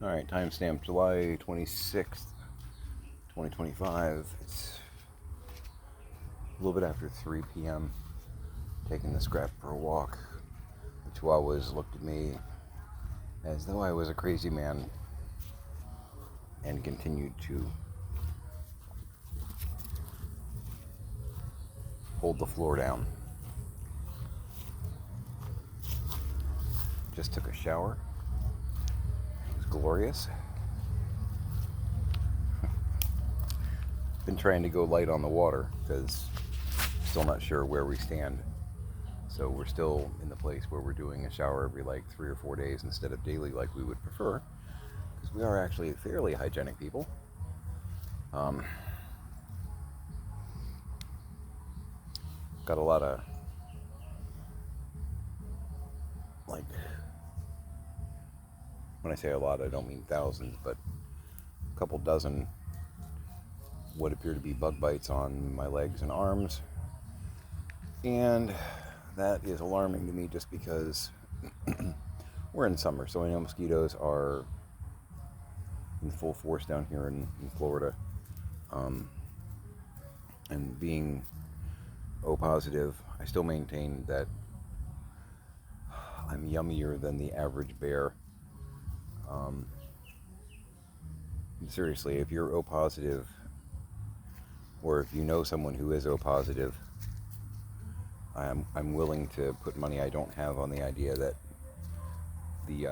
Alright, timestamp July 26th, 2025. It's a little bit after 3 p.m. Taking the scrap for a walk. The chihuahuas looked at me as though I was a crazy man and continued to hold the floor down. Just took a shower. It was glorious. Been trying to go light on the water because still not sure where we stand. So we're still in the place where we're doing a shower every like 3 or 4 days instead of daily like we would prefer, because we are actually fairly hygienic people. Got a lot of like, when I say a lot, I don't mean thousands, but a couple dozen what appear to be bug bites on my legs and arms. And that is alarming to me just because we're in summer, so I know mosquitoes are in full force down here in Florida. And being O positive, I still maintain that I'm yummier than the average bear. Seriously, if you're O positive, or if you know someone who is O positive, I'm willing to put money I don't have on the idea that the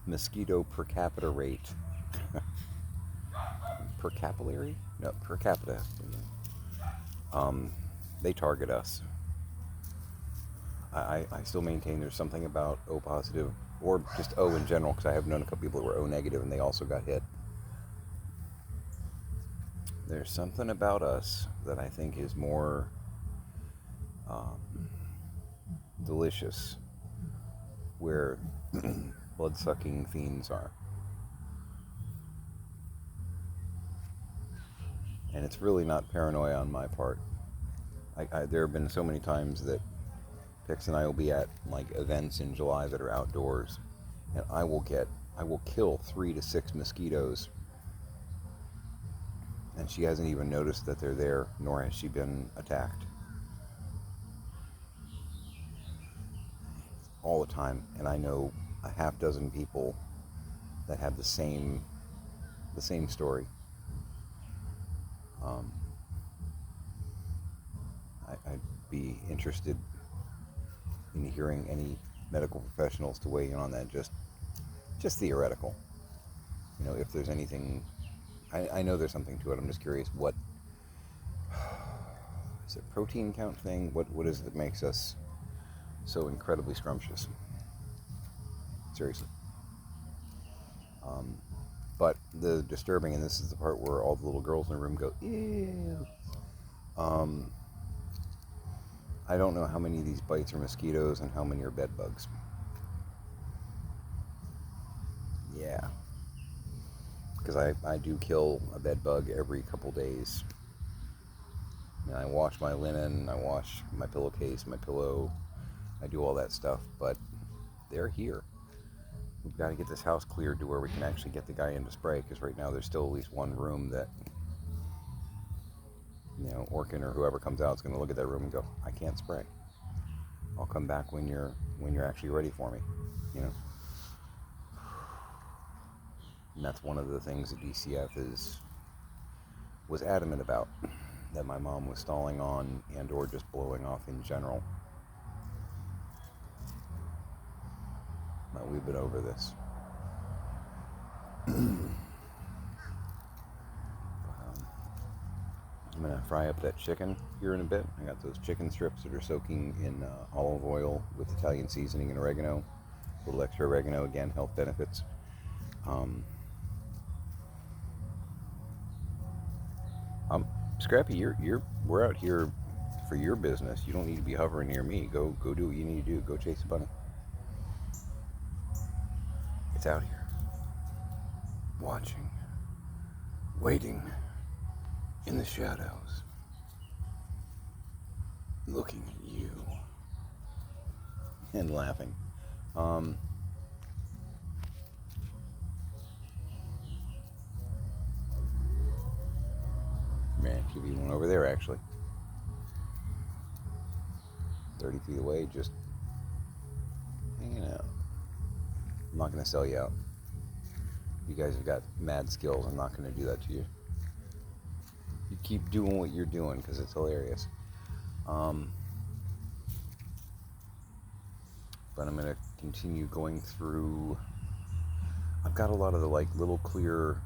mosquito per capita rate, per capillary? No, per capita. They target us. I still maintain there's something about O positive, or just O in general, because I have known a couple people that were O negative and they also got hit. There's something about us that I think is more delicious where blood-sucking fiends are. And it's really not paranoia on my part. There have been so many times that Pix and I will be at like events in July that are outdoors, and I will kill 3 to 6 mosquitoes, and she hasn't even noticed that they're there, nor has she been attacked. All the time, and I know a half dozen people that have the same story. I'd be interested in hearing any medical professionals to weigh in on that. Just theoretical. You know, if there's anything, I know there's something to it. I'm just curious, what is it? Protein count thing? What is it that makes us so incredibly scrumptious? Seriously. But the disturbing, and this is the part where all the little girls in the room go, ew. I don't know how many of these bites are mosquitoes and how many are bed bugs. Yeah. Because I do kill a bed bug every couple days. And I wash my linen, I wash my pillowcase, my pillow, I do all that stuff, but they're here. We've got to get this house cleared to where we can actually get the guy in to spray, because right now there's still at least one room that, you know, Orkin or whoever comes out is going to look at that room and go, I can't spray. I'll come back when you're actually ready for me, you know. And that's one of the things that DCF was adamant about, that my mom was stalling on and or just blowing off in general. But we've been over this. I'm going to fry up that chicken here in a bit. I got those chicken strips that are soaking in olive oil with Italian seasoning and oregano. A little extra oregano, again, health benefits. Scrappy, we're out here for your business. You don't need to be hovering near me. Go do what you need to do. Go chase a bunny. It's out here. Watching. Waiting. In the shadows. Looking at you. And laughing. Should be one over there, actually. 30 feet away, just hanging out. I'm not going to sell you out. You guys have got mad skills. I'm not going to do that to you. You keep doing what you're doing because it's hilarious. But I'm going to continue going through. I've got a lot of the like little clear,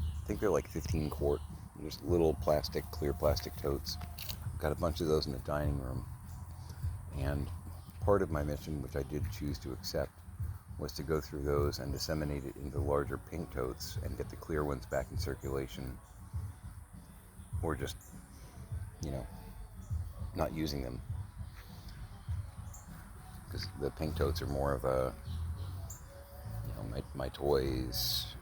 I think they're like 15 quart, just little clear plastic totes. I've got a bunch of those in the dining room. And part of my mission, which I did choose to accept, was to go through those and disseminate it into larger pink totes and get the clear ones back in circulation, or just, not using them. Because the pink totes are more of a, my toys,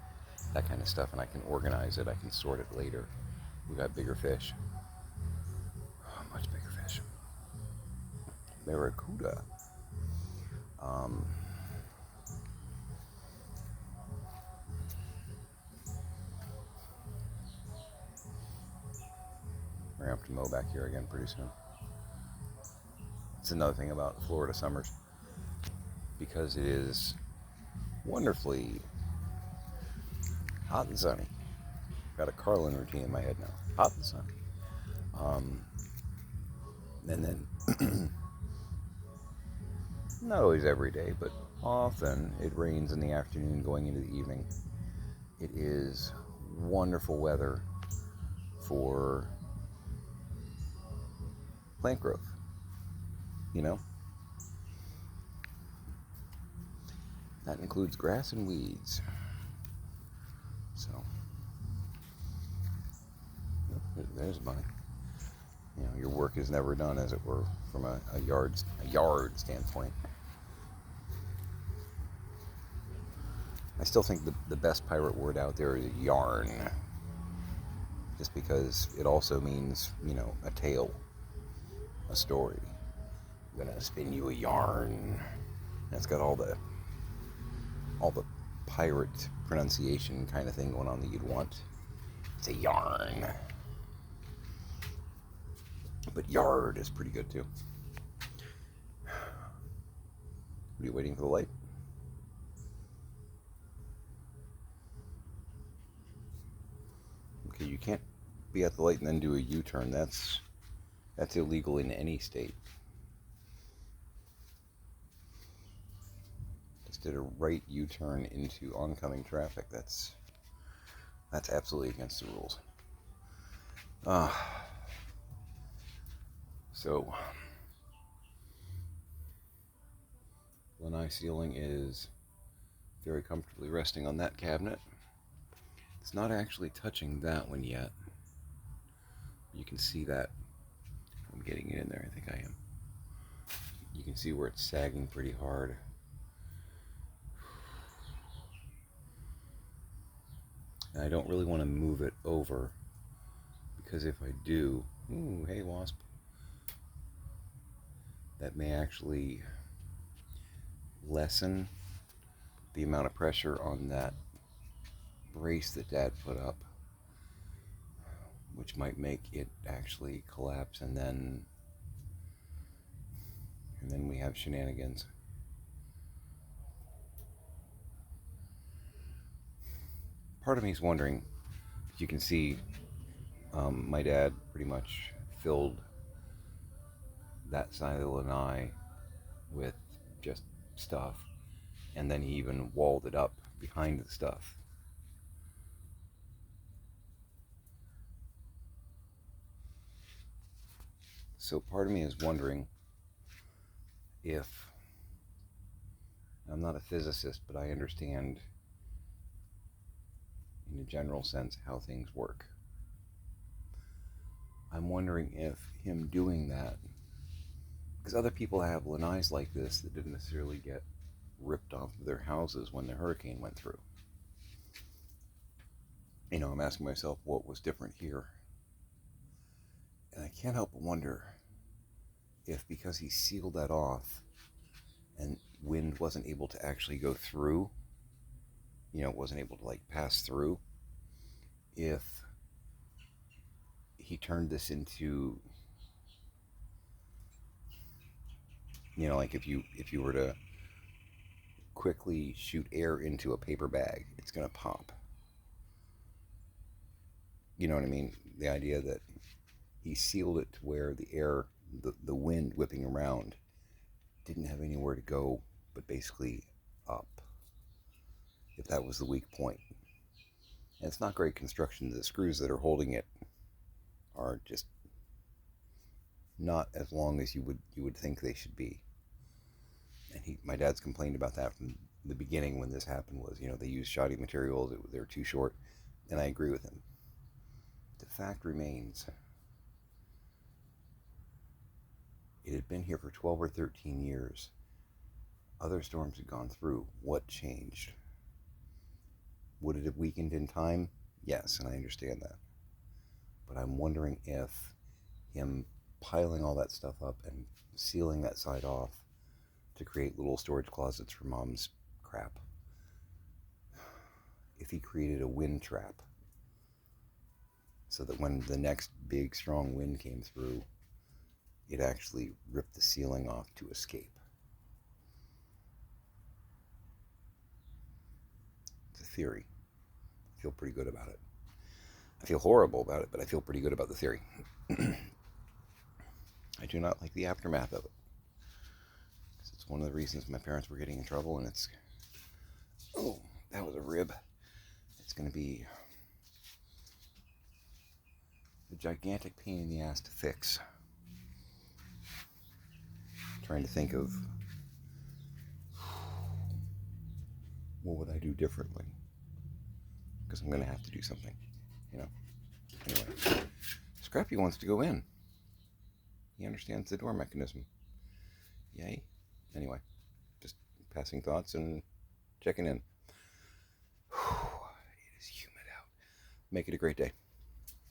that kind of stuff, and I can organize it, I can sort it later. We got bigger fish. Much bigger fish. Barracuda. We're going to have to mow back here again pretty soon. It's another thing about Florida summers. Because it is wonderfully hot and sunny. Got a Carlin routine in my head now. Hot and sunny. And then, not always every day, but often it rains in the afternoon going into the evening. It is wonderful weather for plant growth, That includes grass and weeds. So, there's money. Your work is never done, as it were, from a yard standpoint. I still think the best pirate word out there is yarn. Just because it also means, a tale, a story. I'm gonna spin you a yarn. And it's got all the pirate pronunciation kind of thing going on that you'd want. It's a yarn. But yard is pretty good too. Are you waiting for the light? Okay, you can't be at the light and then do a U-turn. That's illegal in any state. Just did a right U-turn into oncoming traffic. That's absolutely against the rules. So, lanai ceiling is very comfortably resting on that cabinet. It's not actually touching that one yet. You can see that. I'm getting it in there, I think I am. You can see where it's sagging pretty hard. And I don't really want to move it over, because if I do, ooh, hey wasp, that may actually lessen the amount of pressure on that brace that Dad put up, which might make it actually collapse, and then we have shenanigans. Part of me is wondering, you can see my dad pretty much filled that side of the lanai with just stuff, and then he even walled it up behind the stuff. So part of me is wondering if, I'm not a physicist, but I understand in a general sense how things work. I'm wondering if him doing that, because other people have lanais like this that didn't necessarily get ripped off of their houses when the hurricane went through. I'm asking myself what was different here. And I can't help but wonder if, because he sealed that off and wind wasn't able to actually go through, wasn't able to pass through, if he turned this into, like if you were to quickly shoot air into a paper bag, it's going to pop. You know what I mean? The idea that he sealed it to where the air, the wind whipping around, didn't have anywhere to go but basically up, if that was the weak point. And it's not great construction. The screws that are holding it are just not as long as you would think they should be. And my dad's complained about that from the beginning when this happened. Was, they used shoddy materials, they were too short, and I agree with him. The fact remains, it had been here for 12 or 13 years. Other storms had gone through. What changed? Would it have weakened in time? Yes, and I understand that. But I'm wondering if him piling all that stuff up and sealing that side off to create little storage closets for Mom's crap, if he created a wind trap so that when the next big strong wind came through, it actually ripped the ceiling off to escape. It's a theory. I feel pretty good about it. I feel horrible about it, but I feel pretty good about the theory. I do not like the aftermath of it. It's one of the reasons my parents were getting in trouble, and it's... Oh, that was a rib. It's going to be a gigantic pain in the ass to fix. Trying to think of what would I do differently, because I'm going to have to do something, Anyway, Scrappy wants to go in. He understands the door mechanism. Yay. Anyway, just passing thoughts and checking in. It is humid out. Make it a great day.